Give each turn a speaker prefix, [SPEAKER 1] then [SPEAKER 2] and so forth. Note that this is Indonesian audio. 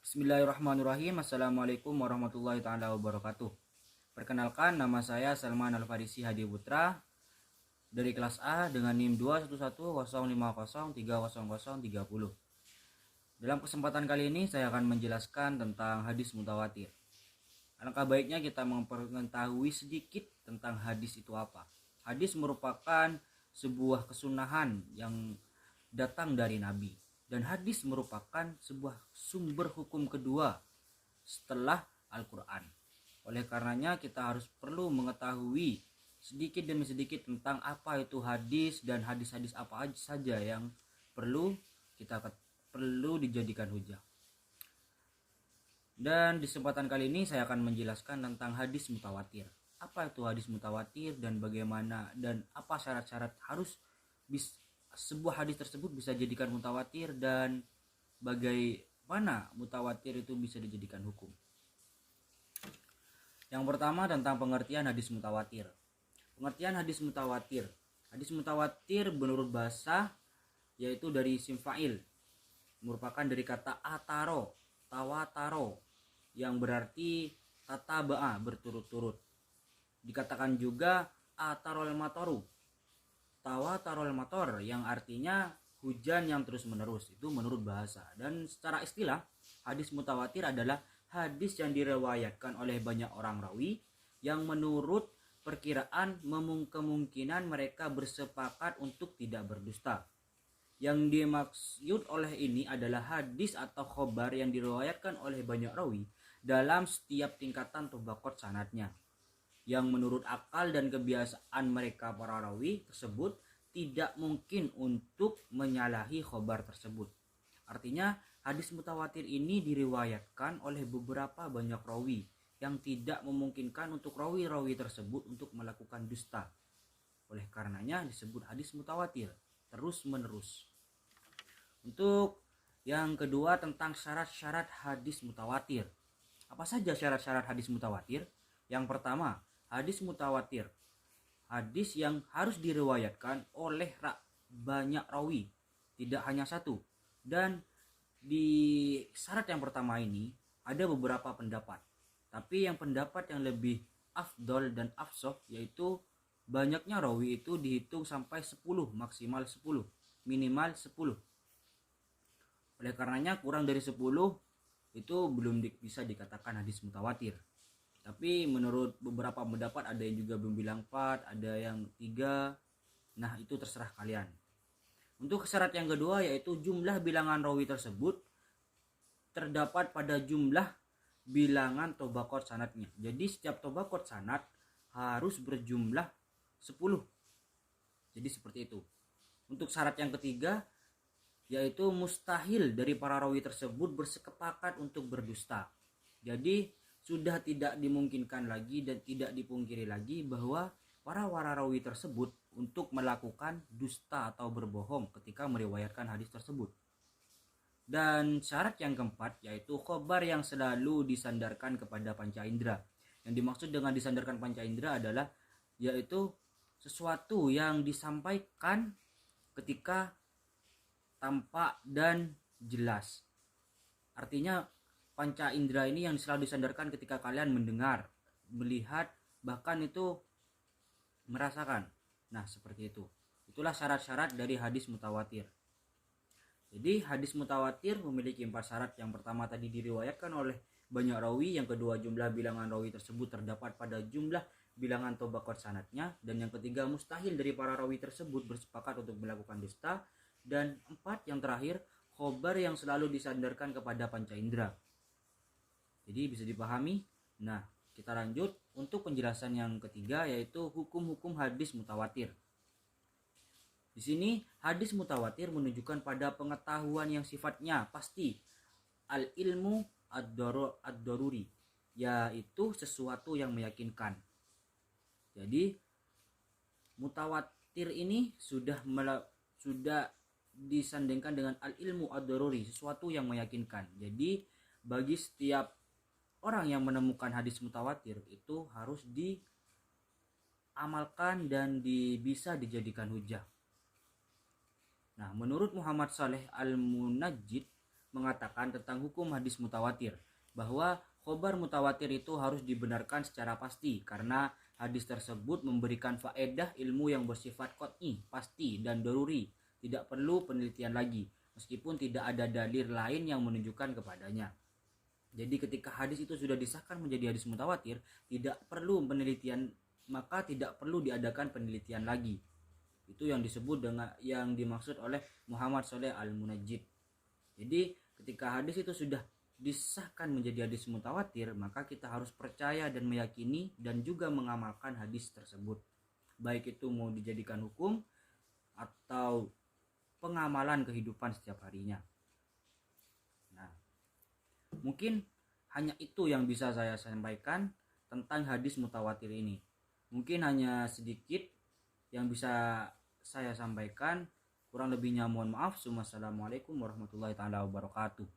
[SPEAKER 1] Bismillahirrahmanirrahim. Assalamualaikum warahmatullahi taala wabarakatuh. Perkenalkan, nama saya Salman Al-Farisi Hadi Putra dari kelas A dengan NIM 21105030030. Dalam kesempatan kali ini saya akan menjelaskan tentang hadis mutawatir. Alangkah baiknya kita mengetahui sedikit tentang hadis itu apa. Hadis merupakan sebuah kesunahan yang datang dari Nabi. Dan hadis merupakan sebuah sumber hukum kedua setelah Al-Quran. Oleh karenanya kita harus perlu mengetahui sedikit demi sedikit tentang apa itu hadis dan hadis-hadis apa saja yang perlu dijadikan hujah. Dan di kesempatan kali ini saya akan menjelaskan tentang hadis mutawatir. Apa itu hadis mutawatir dan bagaimana dan apa syarat-syarat harus sebuah hadis tersebut bisa dijadikan mutawatir dan bagaimana mutawatir itu bisa dijadikan hukum. Yang pertama tentang pengertian hadis mutawatir. Pengertian hadis mutawatir. Hadis mutawatir menurut bahasa yaitu dari isim fa'il, merupakan dari kata ataro, tawataro, yang berarti tataba'a, berturut-turut. Dikatakan juga atarol matoru, tawatarol mator, yang artinya hujan yang terus menerus. Itu menurut bahasa. Dan secara istilah, hadis mutawatir adalah hadis yang diriwayatkan oleh banyak orang rawi yang menurut perkiraan kemungkinan mereka bersepakat untuk tidak berdusta. Yang dimaksud oleh ini adalah hadis atau khobar yang diriwayatkan oleh banyak rawi dalam setiap tingkatan tabaqat sanadnya, yang menurut akal dan kebiasaan mereka para rawi tersebut tidak mungkin untuk menyalahi khobar tersebut. Artinya hadis mutawatir ini diriwayatkan oleh beberapa banyak rawi yang tidak memungkinkan untuk rawi-rawi tersebut untuk melakukan dusta. Oleh karenanya disebut hadis mutawatir terus menerus. Untuk yang kedua tentang syarat-syarat hadis mutawatir. Apa saja syarat-syarat hadis mutawatir? Yang pertama, hadis mutawatir, hadis yang harus diriwayatkan oleh banyak rawi, tidak hanya satu. Dan di syarat yang pertama ini ada beberapa pendapat, tapi yang pendapat yang lebih afdol dan afsoh yaitu banyaknya rawi itu dihitung sampai 10, maksimal 10, minimal 10. Oleh karenanya kurang dari 10 itu belum bisa dikatakan hadis mutawatir. Tapi menurut beberapa pendapat ada yang juga belum bilang 4, ada yang 3. Nah, itu terserah kalian. Untuk syarat yang kedua yaitu jumlah bilangan rawi tersebut terdapat pada jumlah bilangan tabaqat sanadnya. Jadi setiap tabaqat sanad harus berjumlah 10. Jadi seperti itu. Untuk syarat yang ketiga yaitu mustahil dari para rawi tersebut bersepakat untuk berdusta. Jadi sudah tidak dimungkinkan lagi dan tidak dipungkiri lagi bahwa para rawi tersebut untuk melakukan dusta atau berbohong ketika meriwayatkan hadis tersebut. Dan syarat yang keempat yaitu khobar yang selalu disandarkan kepada panca indera. Yang dimaksud dengan disandarkan panca indera adalah yaitu sesuatu yang disampaikan ketika tampak dan jelas. Artinya panca indera ini yang selalu disandarkan ketika kalian mendengar, melihat, bahkan itu merasakan. Nah, seperti itu. Itulah syarat-syarat dari hadis mutawatir. Jadi hadis mutawatir memiliki 4 syarat. Yang pertama tadi diriwayatkan oleh banyak rawi, yang kedua jumlah bilangan rawi tersebut terdapat pada jumlah bilangan tabaqat sanadnya, dan yang ketiga mustahil dari para rawi tersebut bersepakat untuk melakukan dusta, dan 4 yang terakhir khobar yang selalu disandarkan kepada panca indera. Jadi bisa dipahami. Nah, kita lanjut untuk penjelasan yang ketiga yaitu hukum-hukum hadis mutawatir. Di sini hadis mutawatir menunjukkan pada pengetahuan yang sifatnya pasti, al-ilmu ad-daruri, yaitu sesuatu yang meyakinkan. Jadi mutawatir ini sudah disandingkan dengan al-ilmu ad-daruri, sesuatu yang meyakinkan. Jadi bagi setiap orang yang menemukan hadis mutawatir itu harus diamalkan dan bisa dijadikan hujah. Nah, menurut Muhammad Saleh Al-Munajjid mengatakan tentang hukum hadis mutawatir, bahwa khobar mutawatir itu harus dibenarkan secara pasti karena hadis tersebut memberikan faedah ilmu yang bersifat qat'i, pasti dan daruri, tidak perlu penelitian lagi meskipun tidak ada dalil lain yang menunjukkan kepadanya. Jadi ketika hadis itu sudah disahkan menjadi hadis mutawatir, tidak perlu penelitian, maka tidak perlu diadakan penelitian lagi. Itu yang disebut dengan yang dimaksud oleh Muhammad Shalih Al-Munajjid. Jadi ketika hadis itu sudah disahkan menjadi hadis mutawatir, maka kita harus percaya dan meyakini dan juga mengamalkan hadis tersebut, baik itu mau dijadikan hukum atau pengamalan kehidupan setiap harinya. Nah, mungkin hanya itu yang bisa saya sampaikan tentang hadis mutawatir ini. Mungkin hanya sedikit yang bisa saya sampaikan, kurang lebihnya mohon maaf. Wassalamualaikum warahmatullahi taala wabarakatuh.